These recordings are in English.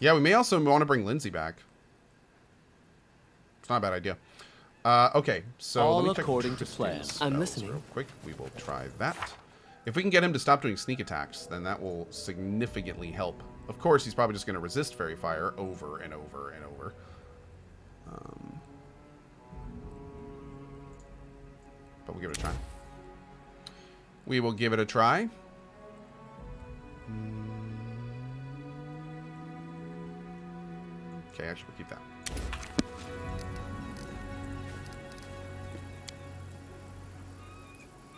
Yeah, we may also want to bring Lindsay back. It's not a bad idea. Okay, so all let me check according to plan. I'm listening. real quick. We will try that. If we can get him to stop doing sneak attacks, then that will significantly help. Of course, he's probably just going to resist Fairy Fire over and over and over. But we'll give it a try. We will give it a try. Okay, actually, we'll keep that.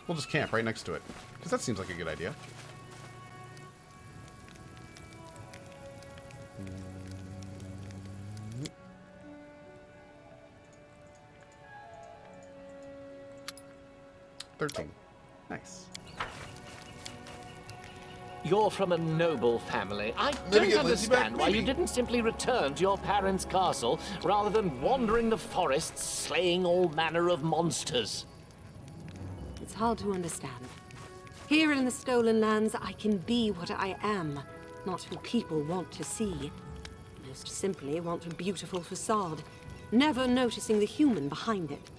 We'll just camp right next to it, because that seems like a good idea. $13. Nice. You're from a noble family. I don't understand why you didn't simply return to your parents' castle rather than wandering the forests, slaying all manner of monsters. It's hard to understand. Here in the Stolen Lands, I can be what I am, not who people want to see. Most simply, want a beautiful facade, never noticing the human behind it.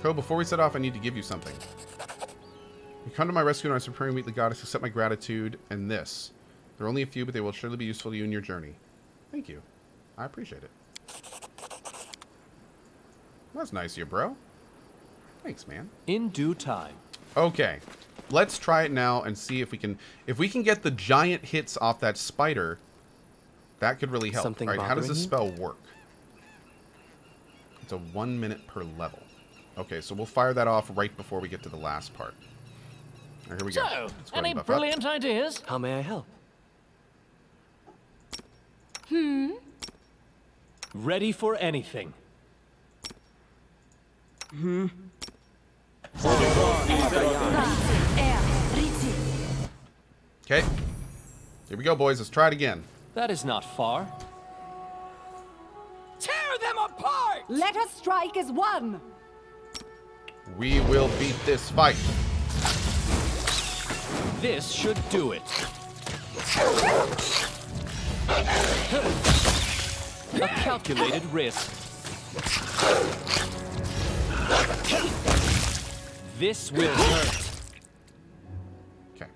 Ko, before we set off, I need to give you something. You come to my rescue and I was preparing to meet the goddess. Accept my gratitude and this. There are only a few, but they will surely be useful to you in your journey. Thank you. I appreciate it. That's nice of you, bro. Thanks, man. In due time. Okay. Let's try it now and see if we can get the giant hits off that spider. That could really help. Something all right, how does this bothering spell work? It's a 1 minute per level. Okay, so we'll fire that off right before we get to the last part. All right, here we go. So, Let's go ahead any and buff brilliant ideas? How may I help? Ready for anything. Okay. Here we go, boys. Let's try it again. That is not far. Tear them apart! Let us strike as one! We will beat this fight. This should do it. A calculated risk. This will hurt. Okay.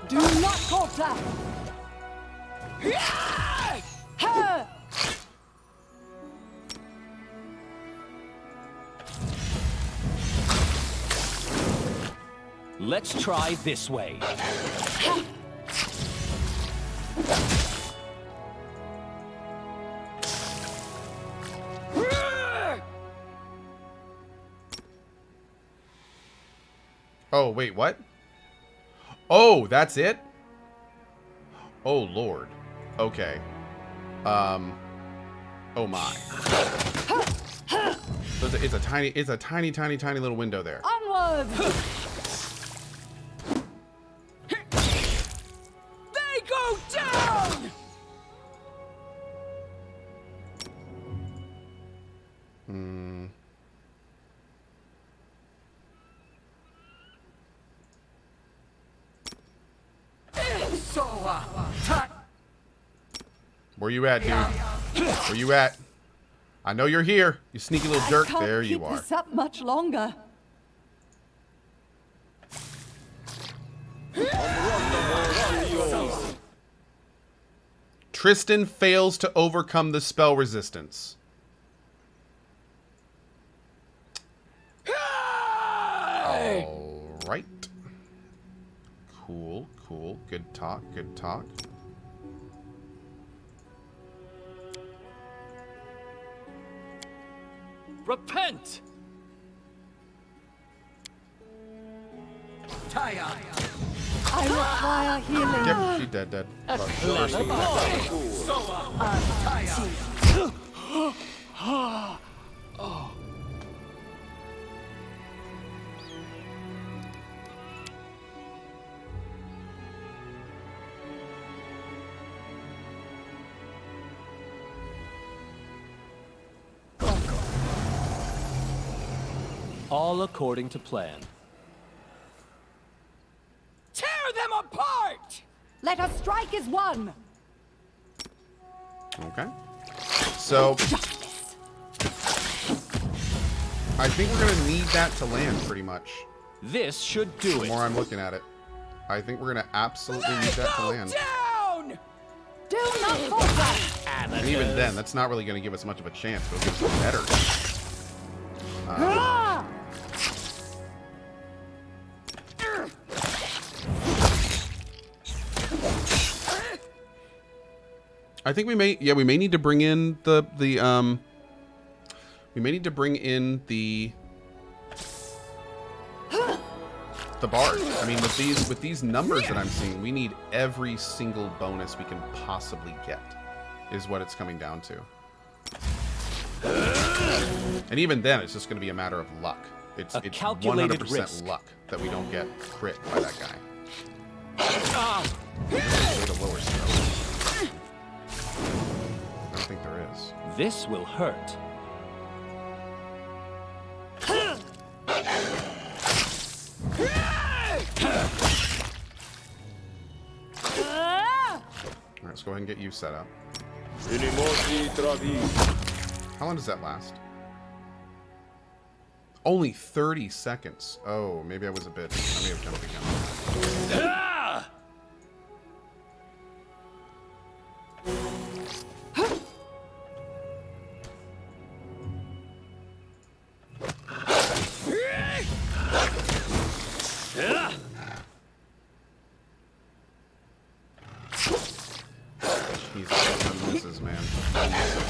Do not falter! Ha! Let's try this way. Oh, wait, what? Oh, that's it? Oh, Lord. Okay. Oh my. So it's a tiny little window there. Onward! They go down! Where you at, dude? Where you at? I know you're here. You sneaky little jerk. I can't There keep you are. this up much longer. Tristian fails to overcome the spell resistance. All right. Cool, cool. Good talk, good talk. Repent! Taya! I require healing. Yep, she's dead. A Fuck. clever boy. All according to plan. Tear them apart! Let us strike as one. Okay. So, I think we're gonna need that to land, pretty much. This should do The it. more I'm looking at it, I think we're gonna absolutely need that to land. Down! Do not falter. And even then, that's not really gonna give us much of a chance. But it'll give us better. Ah! I think we may need to bring in the bard. I mean, with these numbers that I'm seeing, we need every single bonus we can possibly get, is what it's coming down to. And even then, it's just going to be a matter of luck. It's calculated 100% risk. luck that we don't get crit by that guy. Way to lower skill. I don't think there is. This will hurt. All right, let's go ahead and get you set up. How long does that last? Only 30 seconds. Oh, maybe I may have jumped again. Jesus, one misses, man. One misses.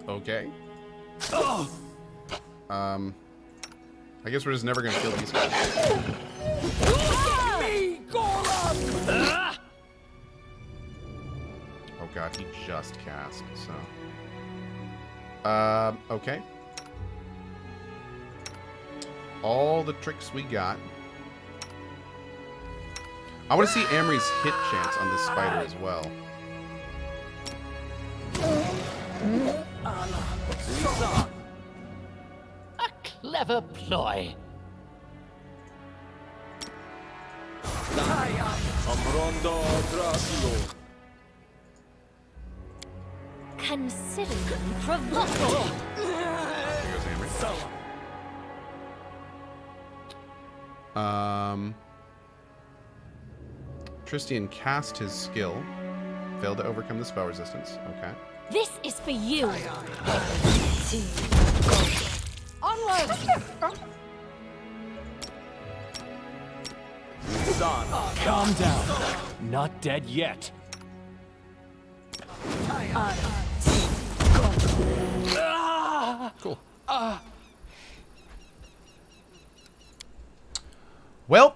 Okay. I guess we're just never gonna kill these guys. Me, Golem! Oh god, he just cast, so. Okay. All the tricks we got. I want to see Amory's hit chance on this spider as well. A clever ploy. Considering provocative. There goes Amory. Tristian cast his skill. Failed to overcome the spell resistance. Okay. This is for you. Onward. Calm down. Not dead yet. Cool. Well,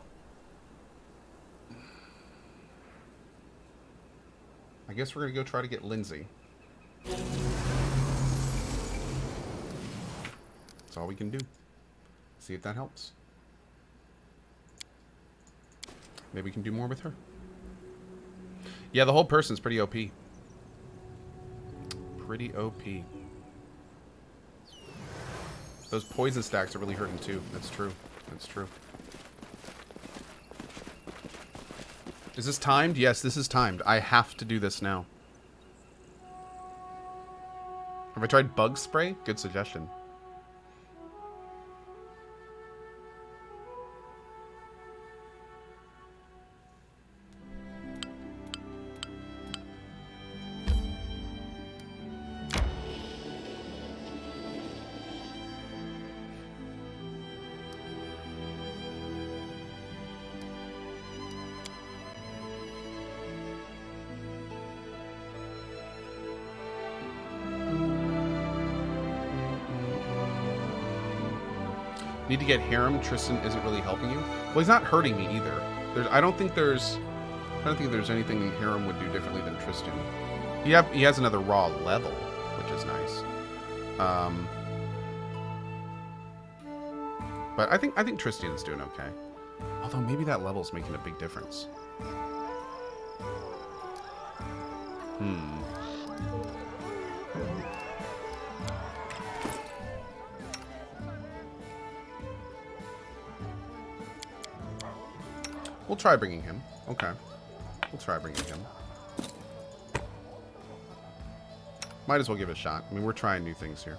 I guess we're gonna go try to get Lindsay. That's all we can do. See if that helps. Maybe we can do more with her. Yeah, the whole person's pretty OP. Pretty OP. Those poison stacks are really hurting too. That's true. That's true. Is this timed? Yes, this is timed. I have to do this now. Have I tried bug spray? Good suggestion. Need to get harem. Tristian isn't really helping you. Well, he's not hurting me either. I don't think there's anything harem would do differently than Tristian. He has another raw level, which is nice. But I think Tristian is doing okay. Although maybe that level's making a big difference. We'll try bringing him. Okay. We'll try bringing him. Might as well give it a shot. I mean, we're trying new things here.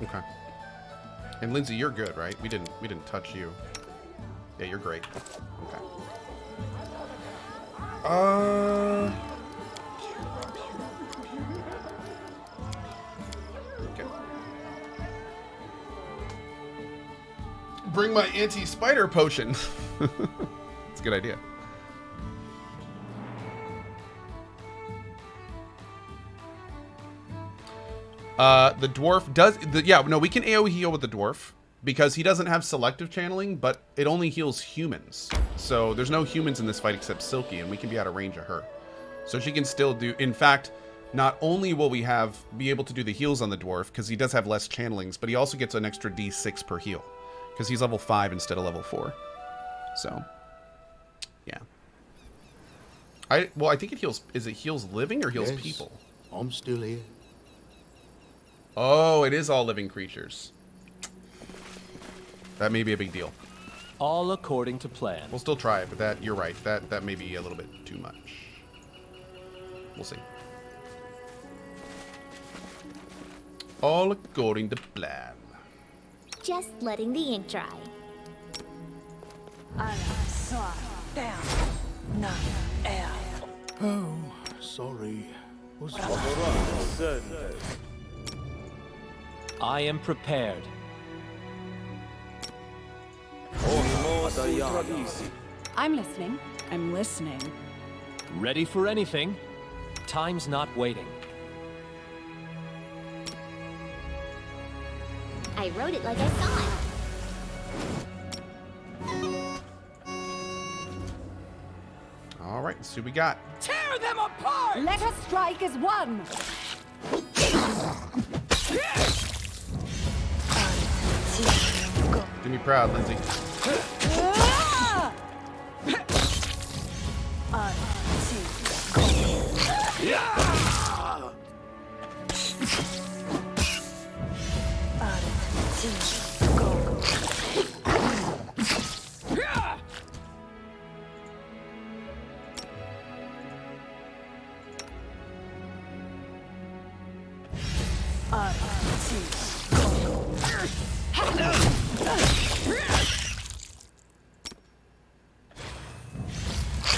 Okay. And Lindsay, you're good, right? We didn't touch you. Yeah, you're great. Okay. Okay. Bring my anti-spider potion. It's a good idea. The dwarf does... yeah, no, we can AoE heal with the dwarf because he doesn't have selective channeling, but it only heals humans. So there's no humans in this fight except Silky, and we can be out of range of her. So she can still do... In fact, not only will we be able to do the heals on the dwarf, because he does have less channelings, but he also gets an extra D6 per heal, because he's level 5 instead of level 4. So, yeah. I think it heals... Is it heals living or heals people? I'm still here. Oh, it is all living creatures. That may be a big deal. All according to plan. We'll still try it, but you're right. That may be a little bit too much. We'll see. All according to plan. Just letting the ink dry. Oh, sorry. I am prepared. I'm listening. I'm listening. Ready for anything. Time's not waiting. I wrote it like I saw it. All right, let's see what we got. Tear them apart! Let us strike as one. Do me proud, Lindsay.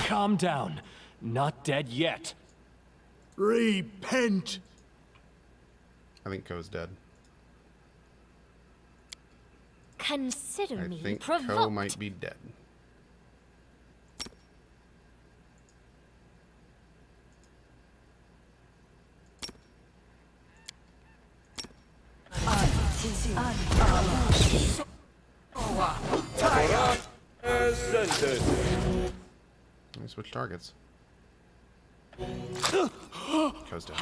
Calm down. Not dead yet. Repent. I think Ko's dead. Consider I me think provoked. Ko might be dead. Let me switch targets. Ko's dead.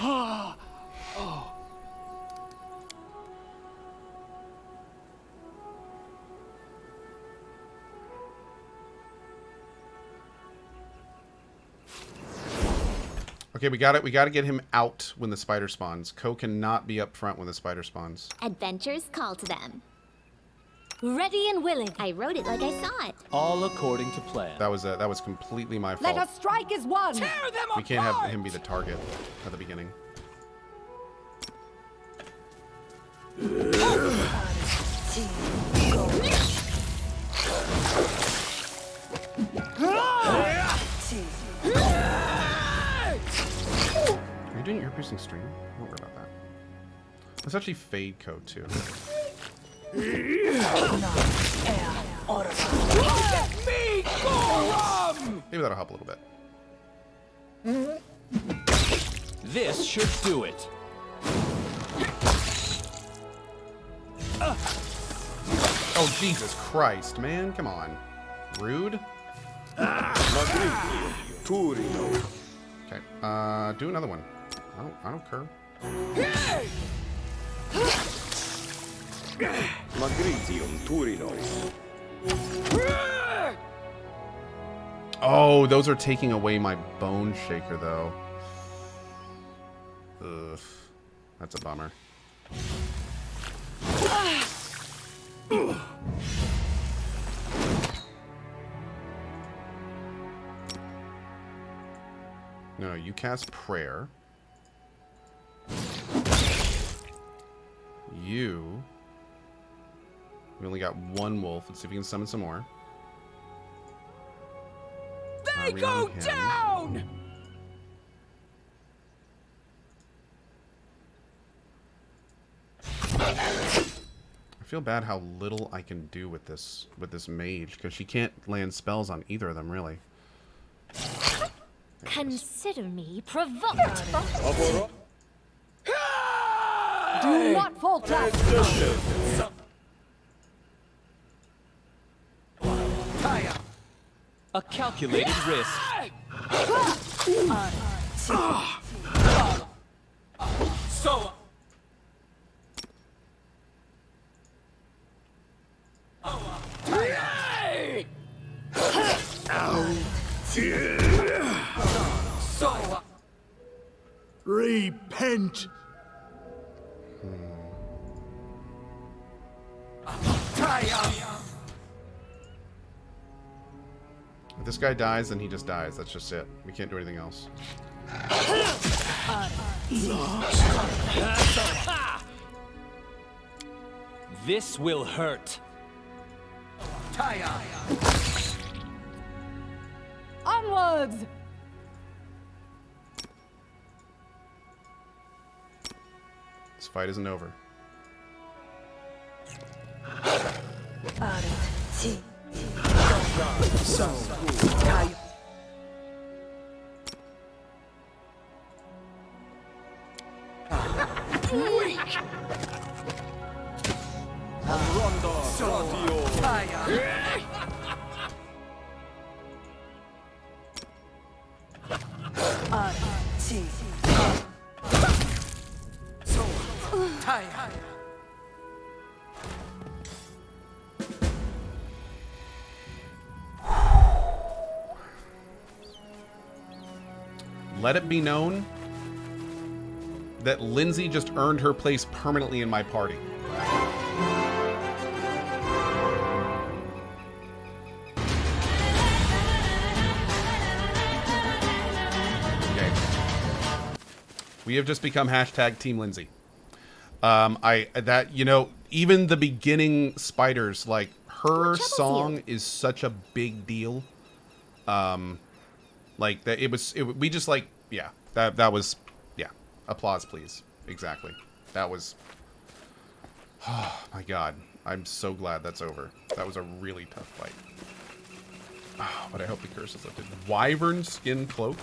Okay, we got it. We got to get him out when the spider spawns. Ko cannot be up front when the spider spawns. Adventures call to them. Ready and willing. I wrote it like I saw it. All according to plan. That was completely my fault. Let us strike as one. Tear them apart! We can't have him be the target at the beginning. Are you doing ear piercing stream? Don't worry about that. Let's actually fade Ko too. Me, Gorum! Maybe that'll help a little bit. This should do it. Oh, Jesus Christ, man. Come on. Rude. Okay. Do another one. I don't care. Oh, those are taking away my bone shaker, though. Ugh. That's a bummer. No, you cast prayer. You... We only got one wolf. Let's see if we can summon some more. They go down! I feel bad how little I can do with this mage, because she can't land spells on either of them, really. Consider me provoked. Do not falter. A calculated risk. So. So. Repent. If this guy dies, then he just dies. That's just it. We can't do anything else. This will hurt. Onwards! This fight isn't over. Let it be known that Lindsay just earned her place permanently in my party. Okay. We have just become hashtag Team Lindsay. Even the beginning spiders, like, her song is such a big deal. Like that, we just like, yeah, that was, yeah, applause, please. Exactly. That was, oh my God. I'm so glad that's over. That was a really tough fight. Oh, but I hope the curse is lifted. Wyvern skin cloak.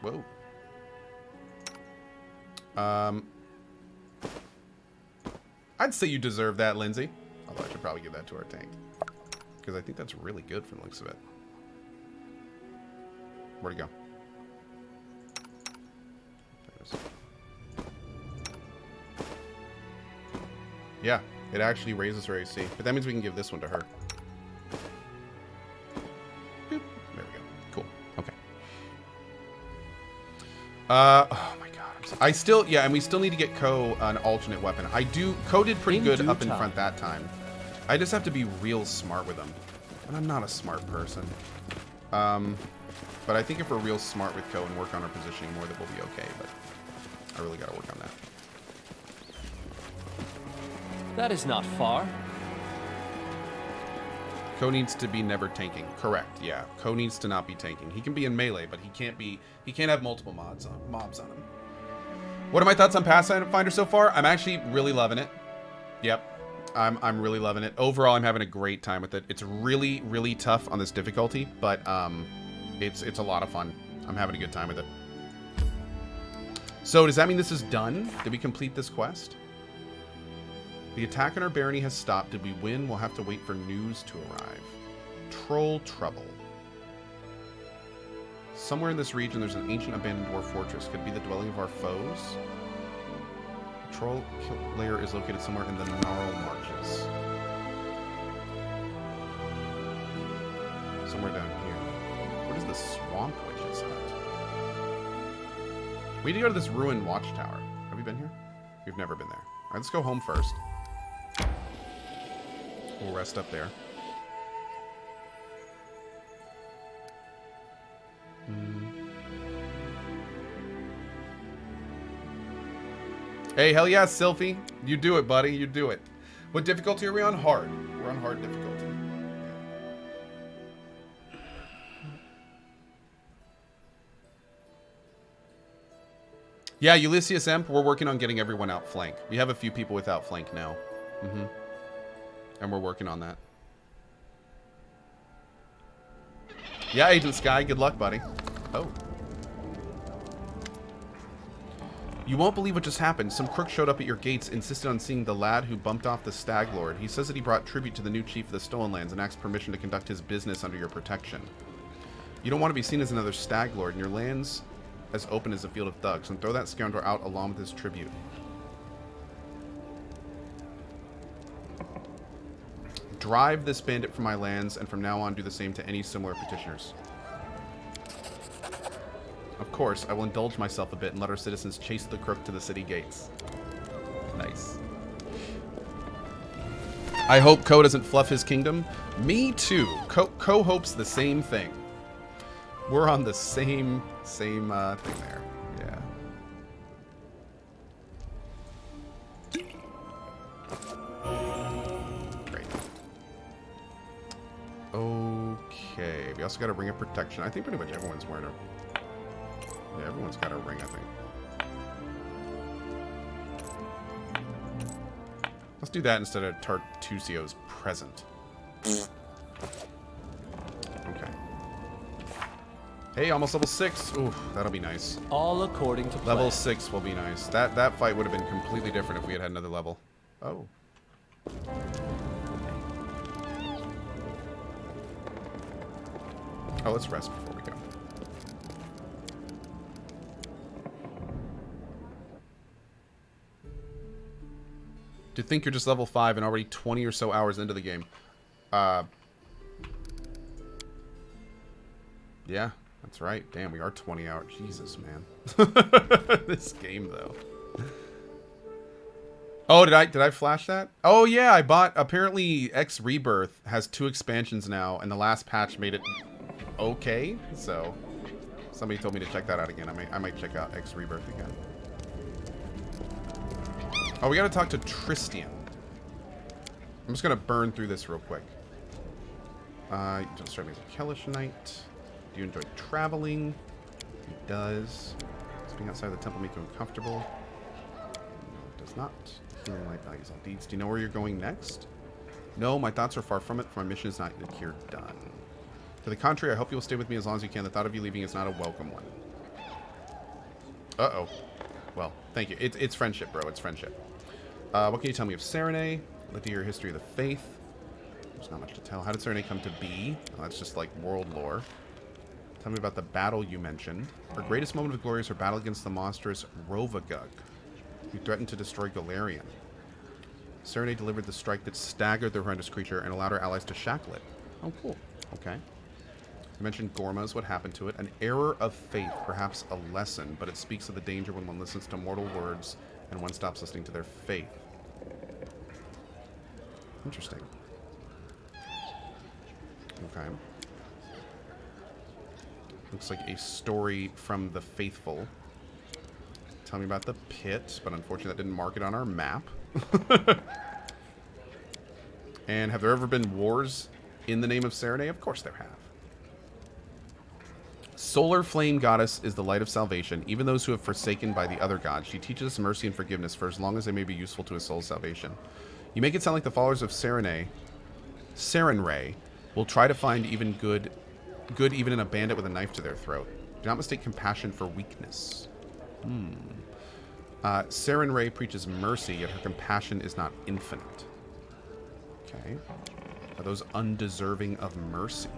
Whoa. I'd say you deserve that, Lindsay. Although I should probably give that to our tank. Because I think that's really good from the looks of it. Where'd it go? There it is. Yeah, it actually raises her AC. But that means we can give this one to her. Boop. There we go. Cool. Okay. Oh my God. I still, yeah, and we still need to get Ko an alternate weapon. Ko did pretty good up in front that time. I just have to be real smart with them. And I'm not a smart person. But I think if we're real smart with Ko and work on our positioning more, that we'll be okay. But I really got to work on that. That is not far. Ko needs to be never tanking. Correct, yeah. Ko needs to not be tanking. He can be in melee, but he can't have multiple mobs on him. What are my thoughts on Pathfinder so far? I'm actually really loving it. Yep. I'm really loving it. Overall, I'm having a great time with it. It's really, really tough on this difficulty, but It's a lot of fun. I'm having a good time with it. So, does that mean this is done? Did we complete this quest? The attack on our barony has stopped. Did we win? We'll have to wait for news to arrive. Troll trouble. Somewhere in this region, there's an ancient abandoned dwarf fortress. Could it be the dwelling of our foes? The troll lair is located somewhere in the Gnarl Marches. Somewhere down here. What is the Swamp Witch's hut? We need to go to this ruined watchtower. Have you been here? You've never been there. Alright, let's go home first. We'll rest up there. Hey, hell yeah, Sylphie. You do it, buddy. You do it. What difficulty are we on? Hard. We're on hard difficulty. Yeah, Ulysses Emp, we're working on getting everyone outflank. We have a few people with outflank now. And we're working on that. Yeah, Agent Sky, good luck, buddy. Oh. You won't believe what just happened. Some crook showed up at your gates, insisted on seeing the lad who bumped off the Stag Lord. He says that he brought tribute to the new chief of the Stolen Lands and asks permission to conduct his business under your protection. You don't want to be seen as another Stag Lord, and your land's as open as a field of thugs, and throw that scoundrel out along with his tribute. Drive this bandit from my lands, and from now on do the same to any similar petitioners. Of course, I will indulge myself a bit and let our citizens chase the crook to the city gates. Nice. I hope Ko doesn't fluff his kingdom. Me too. Ko hopes the same thing. We're on the same thing there. Yeah. Great. Okay. We also got a ring of protection. I think pretty much everyone's wearing a... Yeah, everyone's got a ring, I think. Let's do that instead of Tartusio's present. Okay. Hey, almost level 6. Ooh, that'll be nice. All according to plan. Level 6 will be nice. That fight would have been completely different if we had had another level. Oh. Oh, let's rest before we go. To think you're just level 5 and already 20 or so hours into the game. Yeah, that's right. Damn, we are 20 hours. Jesus, man. This game, though. Oh, did I flash that? Oh, yeah, I bought... Apparently, X Rebirth has 2 expansions now, and the last patch made it okay. So, somebody told me to check that out again. I might check out X Rebirth again. Oh, we gotta talk to Tristian. I'm just gonna burn through this real quick. Don't start me as a Hellish Knight. Do you enjoy traveling? He does. Does being outside the temple make you uncomfortable? No, it does not. Healing light values all deeds. Do you know where you're going next? No, my thoughts are far from it, for my mission is not here done. To the contrary, I hope you will stay with me as long as you can. The thought of you leaving is not a welcome one. Uh-oh. Well, thank you. It's friendship, bro. It's friendship. What can you tell me of Serenay? I'd like to hear history of the faith. There's not much to tell. How did Serenay come to be? Oh, that's just like world lore. Tell me about the battle you mentioned. Her greatest moment of glory is her battle against the monstrous Rovagug, who threatened to destroy Galarian. Serenay delivered the strike that staggered the horrendous creature and allowed her allies to shackle it. Oh, cool. Okay. You mentioned Gorma's. What happened to it? An error of faith, perhaps a lesson, but it speaks of the danger when one listens to mortal words and one stops listening to their faith. Interesting. Okay. Looks like a story from the faithful. Tell me about the pit, but unfortunately that didn't mark it on our map. And have there ever been wars in the name of Serenay? Of course there have. Solar Flame Goddess is the light of salvation. Even those who have forsaken by the other gods, she teaches us mercy and forgiveness for as long as they may be useful to a soul's salvation. You make it sound like the followers of Serenay will try to find even good good even in a bandit with a knife to their throat. Do not mistake compassion for weakness. Saren Ray preaches mercy, yet her compassion is not infinite. Okay. Are those undeserving of mercy?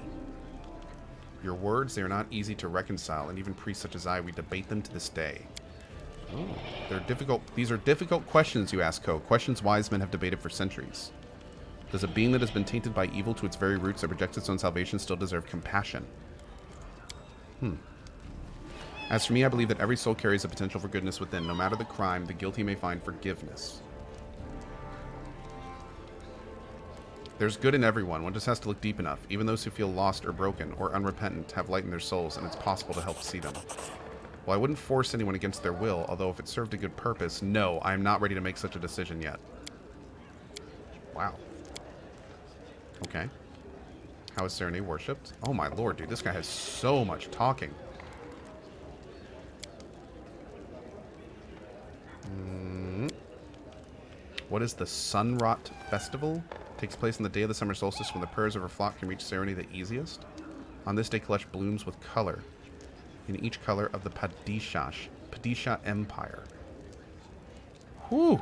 Your words, they are not easy to reconcile, and even priests such as I, we debate them to this day. Oh, they're difficult. These are difficult questions, you ask, Cohh. Questions wise men have debated for centuries. Does a being that has been tainted by evil to its very roots that rejects its own salvation still deserve compassion? As for me, I believe that every soul carries a potential for goodness within. No matter the crime, the guilty may find forgiveness. There's good in everyone. One just has to look deep enough. Even those who feel lost or broken or unrepentant have light in their souls, and it's possible to help see them. Well, I wouldn't force anyone against their will, although if it served a good purpose, no, I am not ready to make such a decision yet. Wow. Okay. How is Serenade worshipped? Oh my lord, dude, this guy has so much talking. What is the Sunrot Festival? Takes place on the day of the summer solstice when the prayers of her flock can reach Serenade the easiest. On this day, Kalesh blooms with color. In each color of the Padisha Empire. Whew.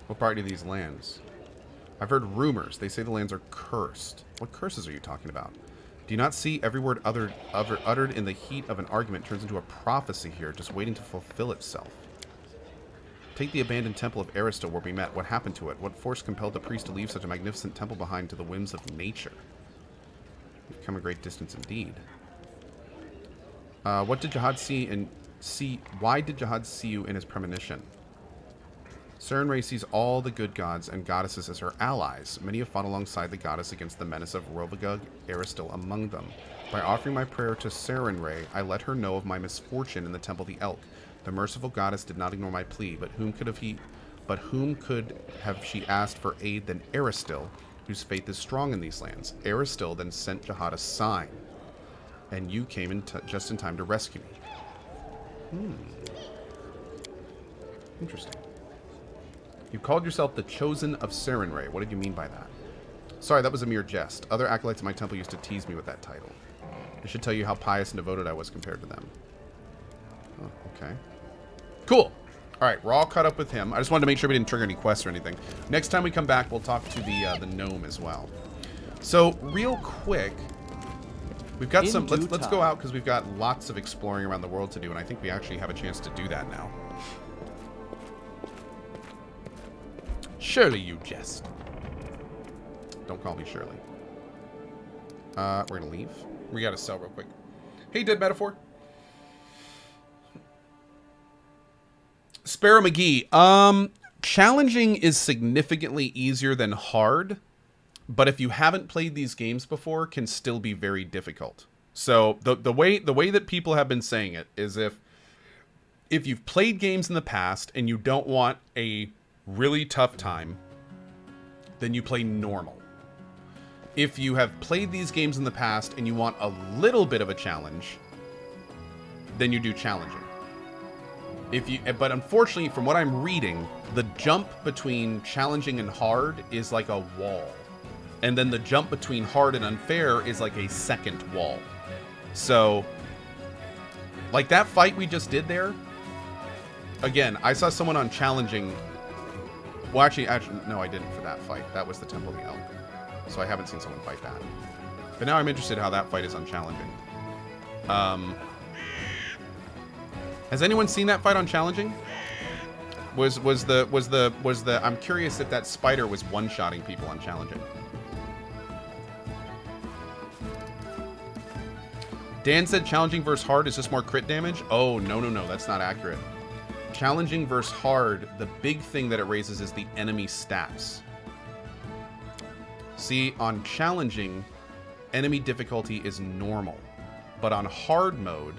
What part of these lands? I've heard rumors. They say the lands are cursed. What curses are you talking about? Do you not see every word uttered in the heat of an argument turns into a prophecy here, just waiting to fulfill itself? Take the abandoned temple of Aristil where we met. What happened to it? What force compelled the priest to leave such a magnificent temple behind to the whims of nature? We've come a great distance indeed. What did Jihad see? Why did Jihad see you in his premonition? Saren Ray sees all the good gods and goddesses as her allies. Many have fought alongside the goddess against the menace of Rovagug, Aristil among them. By offering my prayer to Saren Ray, I let her know of my misfortune in the Temple of the Elk. The merciful goddess did not ignore my plea, but whom could have she asked for aid than Aristil, whose faith is strong in these lands? Aristil then sent Jihad a sign, and you came in just in time to rescue me. Interesting. You called yourself the Chosen of Saren Ray. What did you mean by that? Sorry, that was a mere jest. Other acolytes in my temple used to tease me with that title. I should tell you how pious and devoted I was compared to them. Oh, okay. Cool. Alright, we're all caught up with him. I just wanted to make sure we didn't trigger any quests or anything. Next time we come back, we'll talk to the gnome as well. So, real quick, we've got some... Let's go out because we've got lots of exploring around the world to do, and I think we actually have a chance to do that now. Surely you jest. Don't call me Shirley. We're gonna leave. We gotta sell real quick. Hey, Dead Metaphor. Sparrow McGee. Challenging is significantly easier than hard, but if you haven't played these games before, can still be very difficult. So the way that people have been saying it is if you've played games in the past and you don't want a really tough time, then you play normal. If you have played these games in the past and you want a little bit of a challenge, then you do challenging. But unfortunately, from what I'm reading, the jump between challenging and hard is like a wall. And then the jump between hard and unfair is like a second wall. So, like that fight we just did there, again, I saw someone on challenging. Well, actually, no, I didn't for that fight. That was the Temple of the Elk. So I haven't seen someone fight that. But now I'm interested in how that fight is on challenging. Has anyone seen that fight on challenging? I'm curious if that spider was one-shotting people on challenging. Dan said challenging versus hard is just more crit damage. Oh, no, that's not accurate. Challenging versus hard, the big thing that it raises is the enemy stats. See, on challenging, enemy difficulty is normal. But on hard mode,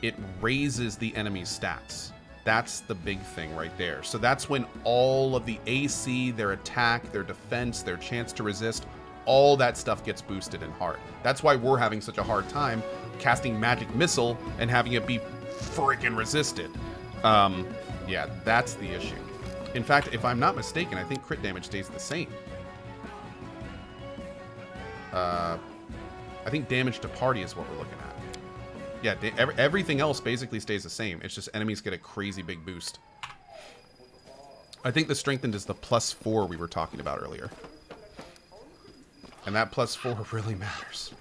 it raises the enemy's stats. That's the big thing right there. So that's when all of the AC, their attack, their defense, their chance to resist, all that stuff gets boosted in hard. That's why we're having such a hard time casting Magic Missile and having it be freaking resisted. Yeah, that's the issue. In fact, if I'm not mistaken, I think crit damage stays the same. I think damage to party is what we're looking at. Yeah, everything else basically stays the same. It's just enemies get a crazy big boost. I think the strengthened is the +4 we were talking about earlier. And that +4 really matters.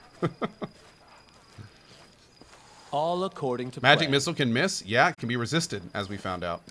All according to Magic plan. missile can miss? Yeah, it can be resisted, as we found out.